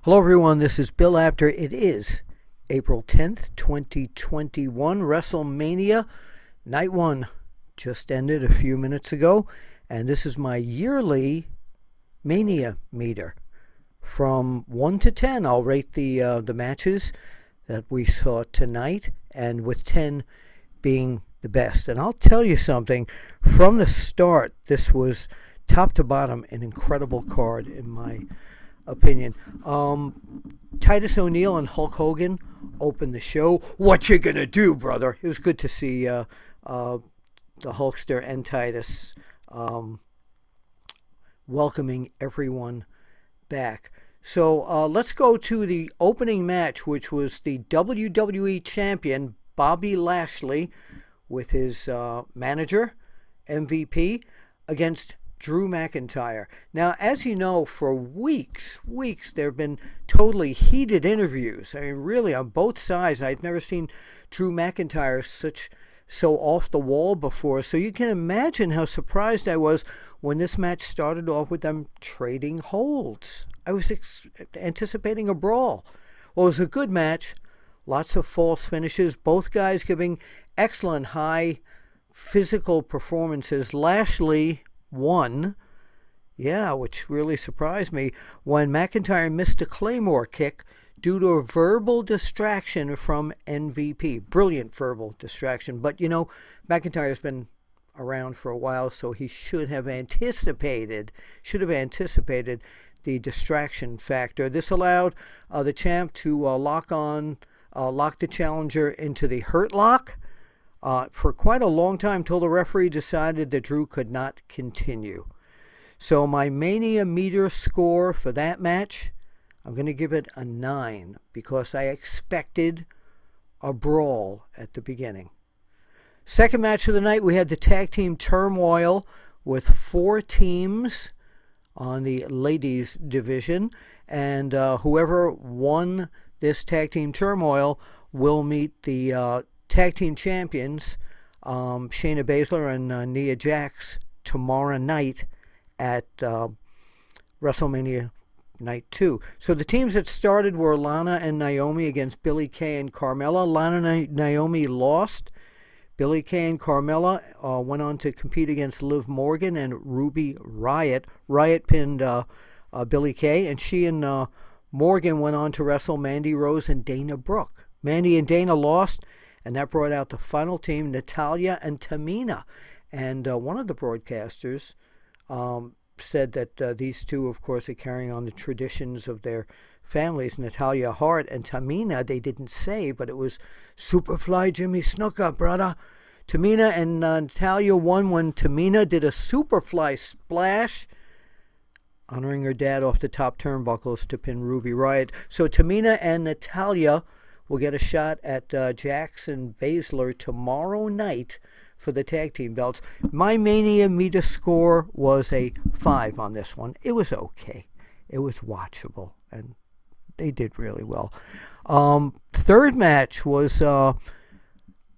Hello, everyone. This is Bill Apter. It is April 10th, 2021. Wrestlemania Night 1 just ended a few minutes ago, and this is my yearly Mania meter. From 1 to 10, I'll rate the matches that we saw tonight, and with 10 being the best. And I'll tell you something, from the start, this was top to bottom an incredible card in my opinion. Titus O'Neil and Hulk Hogan opened the show. What you gonna do, brother? It was good to see the Hulkster and Titus welcoming everyone back. So let's go to the opening match, which was the WWE Champion Bobby Lashley with his manager, MVP, against Drew McIntyre. Now, as you know, for weeks, there have been totally heated interviews. I mean, really, on both sides. I've never seen Drew McIntyre so off the wall before. So you can imagine how surprised I was when this match started off with them trading holds. I was anticipating a brawl. Well, it was a good match. Lots of false finishes. Both guys giving excellent high physical performances. Lashley won, which really surprised me when McIntyre missed a Claymore kick due to a verbal distraction from MVP. Brilliant verbal distraction. But, you know, McIntyre's been around for a while, so he should have anticipated the distraction factor. This allowed the champ to lock the challenger into the hurt lock for quite a long time, till the referee decided that Drew could not continue. So my Mania meter score for that match, I'm going to give it a 9 because I expected a brawl at the beginning. Second match of the night, we had the tag team turmoil with 4 teams on the ladies division, and whoever won this tag team turmoil will meet the tag team champions, Shayna Baszler and Nia Jax, tomorrow night at WrestleMania Night 2. So the teams that started were Lana and Naomi against Billie Kay and Carmella. Lana and Naomi lost. Billie Kay and Carmella went on to compete against Liv Morgan and Ruby Riott. Riott pinned Billie Kay, and she and Morgan went on to wrestle Mandy Rose and Dana Brooke. Mandy and Dana lost, and that brought out the final team, Natalya and Tamina. And one of the broadcasters said that these two, of course, are carrying on the traditions of their families. Natalya Hart and Tamina, they didn't say, but it was Superfly Jimmy Snuka, brother. Tamina and Natalya won when Tamina did a Superfly splash, honoring her dad off the top turnbuckles to pin Ruby Riott. So Tamina and Natalya will get a shot at Jax and Baszler tomorrow night for the tag team belts. My Mania meter score was a 5 on this one. It was okay. It was watchable, and they did really well. Third match was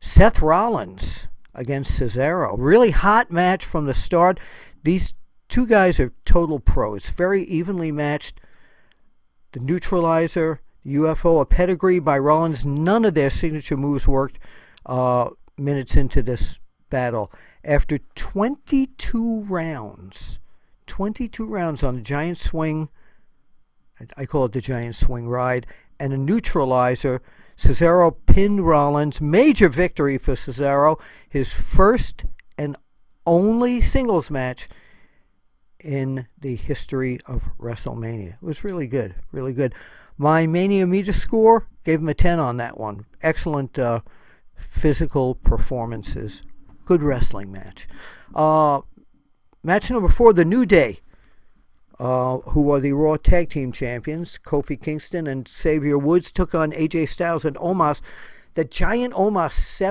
Seth Rollins against Cesaro. Really hot match from the start. These two guys are total pros. Very evenly matched. The neutralizer, UFO, a pedigree by Rollins. None of their signature moves worked minutes into this battle. After 22 rounds on the giant swing, I call it the giant swing ride, and a neutralizer, Cesaro pinned Rollins. Major victory for Cesaro. His first and only singles match in the history of WrestleMania. It was really good, really good. My Mania meter score, gave him a 10 on that one. Excellent physical performances. Good wrestling match. Match number 4, The New Day, who are the Raw Tag Team Champions. Kofi Kingston and Xavier Woods took on AJ Styles and Omos. The giant Omos,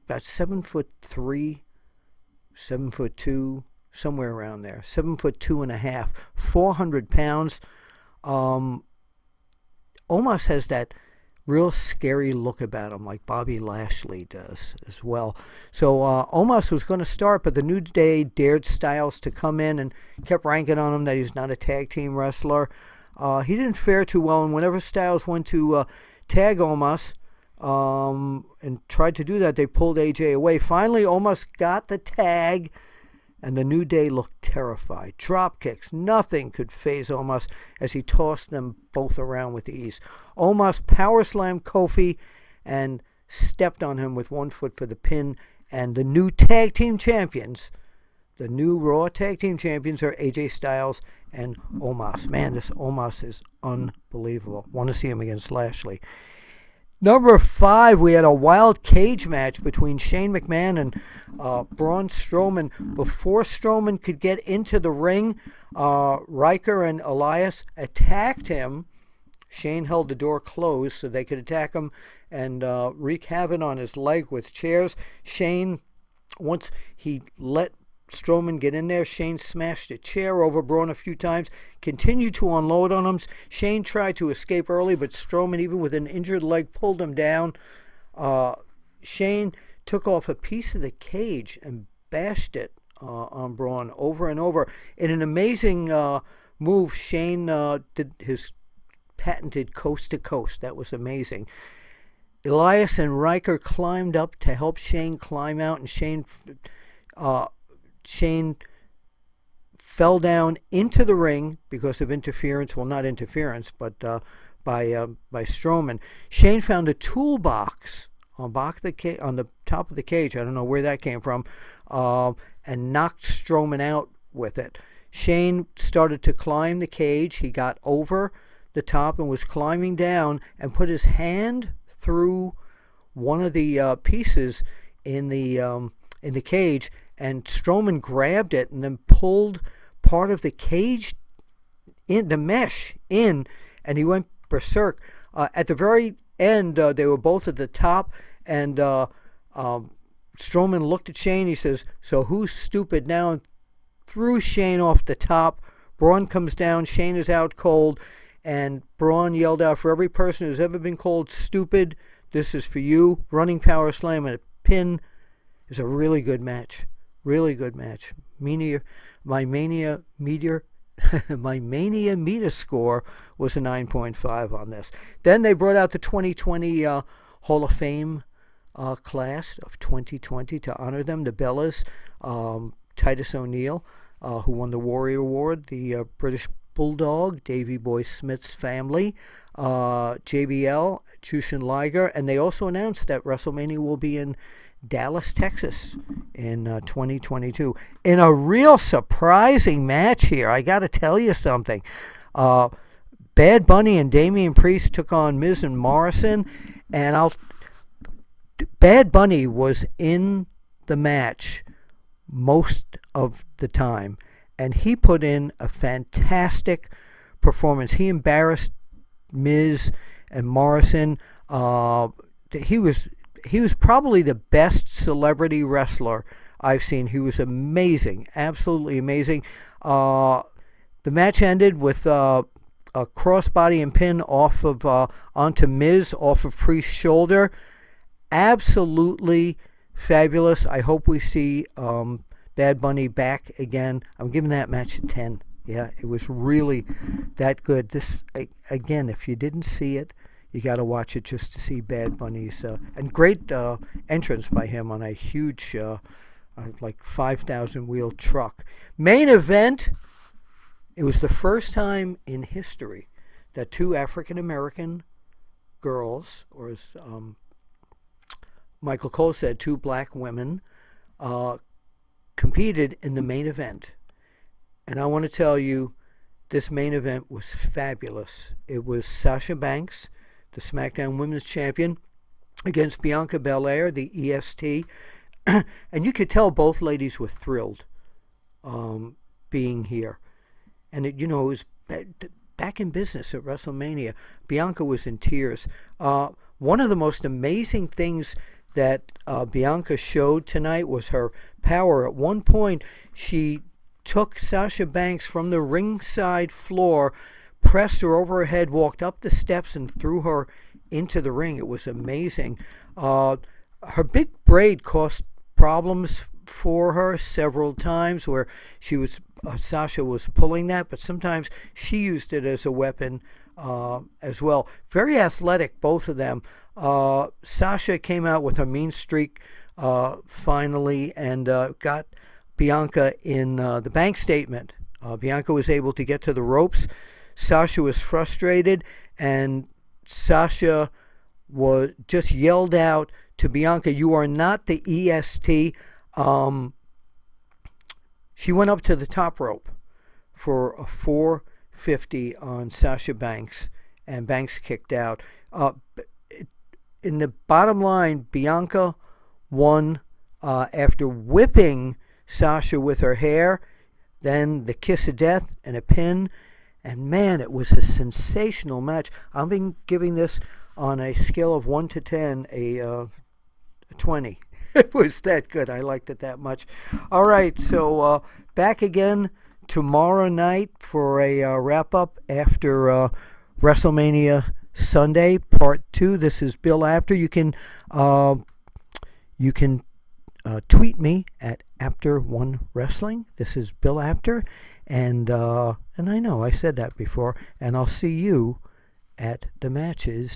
about 7'3", 7'2", somewhere around there. 7'2.5", 400 pounds. Omos has that real scary look about him, like Bobby Lashley does as well. So Omos was going to start, but the New Day dared Styles to come in and kept ranking on him that he's not a tag team wrestler. He didn't fare too well, and whenever Styles went to tag Omos and tried to do that, they pulled AJ away. Finally, Omos got the tag, and the New Day looked terrified. Drop kicks, nothing could faze Omos as he tossed them both around with ease. Omos power slammed Kofi and stepped on him with one foot for the pin, and the new tag team champions, the new Raw tag team champions, are AJ Styles and Omos. Man, this Omos is unbelievable. Want to see him against Lashley. Number 5, we had a wild cage match between Shane McMahon and Braun Strowman. Before Strowman could get into the ring, Riker and Elias attacked him. Shane held the door closed so they could attack him and wreak havoc on his leg with chairs. Shane, once he let Strowman get in there, Shane smashed a chair over Braun a few times, continued to unload on him. Shane tried to escape early, but Strowman, even with an injured leg, pulled him down. Shane took off a piece of the cage and bashed it on Braun over and over. In an amazing move, Shane did his patented coast to coast. That was amazing. Elias and Riker climbed up to help Shane climb out, and Shane fell down into the ring because of interference. Well, not interference, but by Strowman. Shane found a toolbox on the top of the cage. I don't know where that came from, and knocked Strowman out with it. Shane started to climb the cage. He got over the top and was climbing down and put his hand through one of the pieces in the cage, and Strowman grabbed it and then pulled part of the cage in the mesh in, and he went berserk. At the very end, they were both at the top, and Strowman looked at Shane. He says, "So who's stupid now?" and threw Shane off the top. Braun comes down. Shane is out cold, and Braun yelled out, "For every person who's ever been called stupid, this is for you." Running power slam and a pin. Is a really good match. Really good match. My Mania meter score was a 9.5 on this. Then they brought out the 2020 Hall of Fame class of 2020 to honor them. The Bellas, Titus O'Neil, who won the Warrior Award, the British Bulldog, Davey Boy Smith's family, JBL, Jushin Liger, and they also announced that WrestleMania will be in Dallas, Texas in 2022. In a real surprising match here, I got to tell you something. Bad Bunny and Damian Priest took on Miz and Morrison, and Bad Bunny was in the match most of the time, and he put in a fantastic performance. He embarrassed Miz and Morrison. He was probably the best celebrity wrestler I've seen. He was amazing, absolutely amazing. The match ended with a crossbody and pin off of onto Miz off of Priest's shoulder. Absolutely fabulous. I hope we see Bad Bunny back again. I'm giving that match a 10. Yeah, it was really that good. This, again, if you didn't see it, you got to watch it just to see Bad Bunny's and great entrance by him on a huge, like 5,000 wheel truck. Main event. It was the first time in history that two African American girls, or as Michael Cole said, two black women, competed in the main event. And I want to tell you, this main event was fabulous. It was Sasha Banks, the SmackDown Women's Champion, against Bianca Belair, the EST. And you could tell both ladies were thrilled being here. And it was back in business at WrestleMania. Bianca was in tears. One of the most amazing things that Bianca showed tonight was her power. At one point, she took Sasha Banks from the ringside floor, pressed her over her head, walked up the steps, and threw her into the ring. It was amazing. Her big braid caused problems for her several times, where she was Sasha was pulling that, but sometimes she used it as a weapon as well. Very athletic, both of them. Sasha came out with a mean streak finally and got Bianca in the bank statement. Bianca was able to get to the ropes. Sasha was frustrated, and Sasha was just yelled out to Bianca, "You are not the EST." She went up to the top rope for a 450 on Sasha Banks, and Banks kicked out. In the bottom line, Bianca won after whipping Sasha with her hair, then the kiss of death and a pin. And man, it was a sensational match. I've been giving this on a scale of 1 to 10, a 20. It was that good. I liked it that much. All right, so back again tomorrow night for a wrap-up after WrestleMania Sunday, Part 2. This is Bill Apter. You can tweet me at Apter1Wrestling. This is Bill Apter, and I know I said that before, and I'll see you at the matches